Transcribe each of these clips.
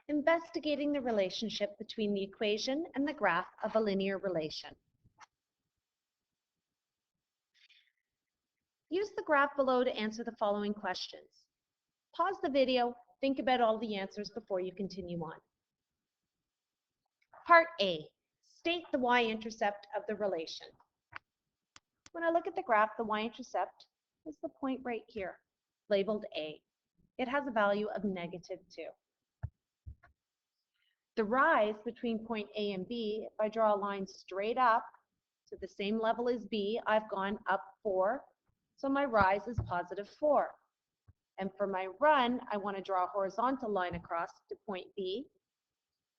investigating the relationship between the equation and the graph of a linear relation. Use the graph below to answer the following questions. Pause the video, think about all the answers before you continue on. Part A, state the y-intercept of the relation. When I look at the graph, the y-intercept is the point right here, labeled A. It has a value of -2. The rise between point A and B, if I draw a line straight up to the same level as B, I've gone up 4, so my rise is +4. And for my run, I want to draw a horizontal line across to point B,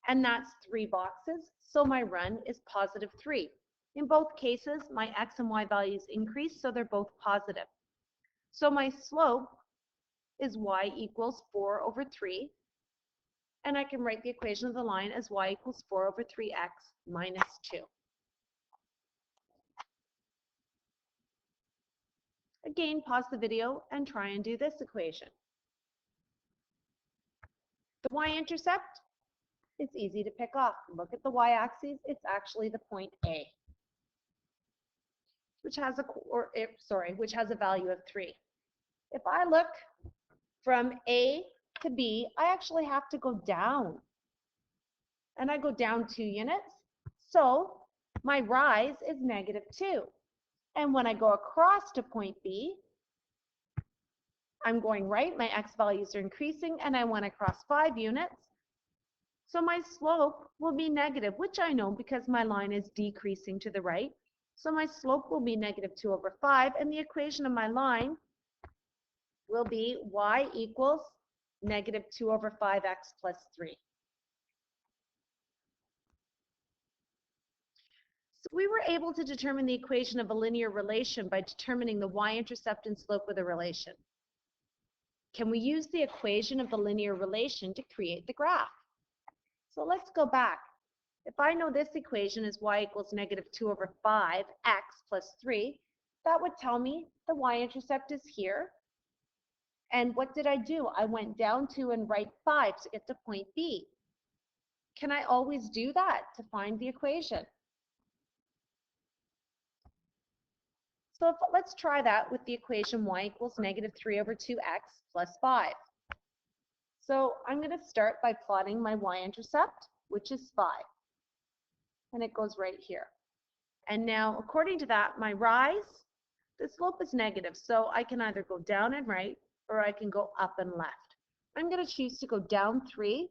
and that's 3 boxes, so my run is +3. In both cases, my x and y values increase, so they're both positive. So my slope is y equals 4/3, and I can write the equation of the line as y equals 4/3x minus 2. Again, pause the video and try and do this equation. The y-intercept, it's easy to pick off. Look at the y-axis, it's actually the point A, which has a value of 3. If I look from A to B, I actually have to go down. And I go down 2 units, so my rise is -2. And when I go across to point B, I'm going right, my x values are increasing, and I went across 5 units. So my slope will be negative, which I know because my line is decreasing to the right. So my slope will be -2/5, and the equation of my line will be y equals -2/5x plus 3. So we were able to determine the equation of a linear relation by determining the y-intercept and slope of the relation. Can we use the equation of the linear relation to create the graph? So let's go back. If I know this equation is y equals -2/5x plus 3, that would tell me the y-intercept is here. And what did I do? I went down 2 and right 5 to get to point B. Can I always do that to find the equation? So let's try that with the equation y equals -3/2x plus 5. So I'm going to start by plotting my y-intercept, which is 5. And it goes right here. And now, according to that, my rise, the slope is negative, so I can either go down and right, or I can go up and left. I'm going to choose to go down 3.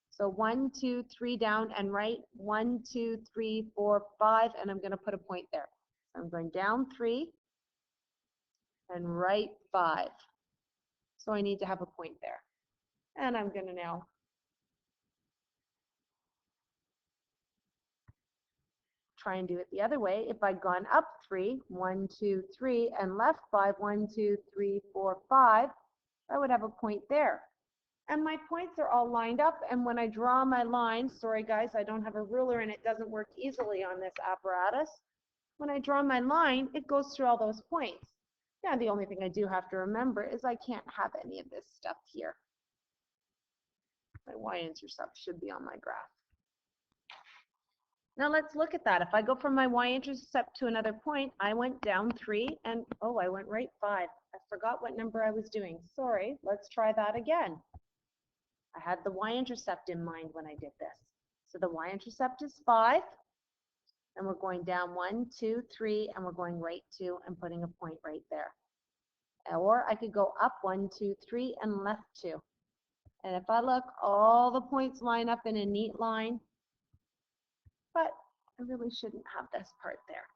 So 1, 2, 3 down and right, 1, 2, 3, 4, 5, and I'm going to put a point there. I'm going down 3 and right 5. So I need to have a point there. And I'm going to now try and do it the other way. If I'd gone up 3, 1, 2, 3, and left 5, 1, 2, 3, 4, 5, I would have a point there. And my points are all lined up, and when I draw my line, sorry guys, I don't have a ruler and it doesn't work easily on this apparatus. When I draw my line, it goes through all those points. Now the only thing I do have to remember is I can't have any of this stuff here. My y-intercept should be on my graph. Now let's look at that. If I go from my y-intercept to another point, I went down 3 and, oh, I went right 5. I forgot what number I was doing. Sorry, let's try that again. I had the y-intercept in mind when I did this. So the y-intercept is 5, and we're going down 1, 2, 3, and we're going right 2 and putting a point right there. Or I could go up 1, 2, 3, and left 2. And if I look, all the points line up in a neat line, but I really shouldn't have this part there.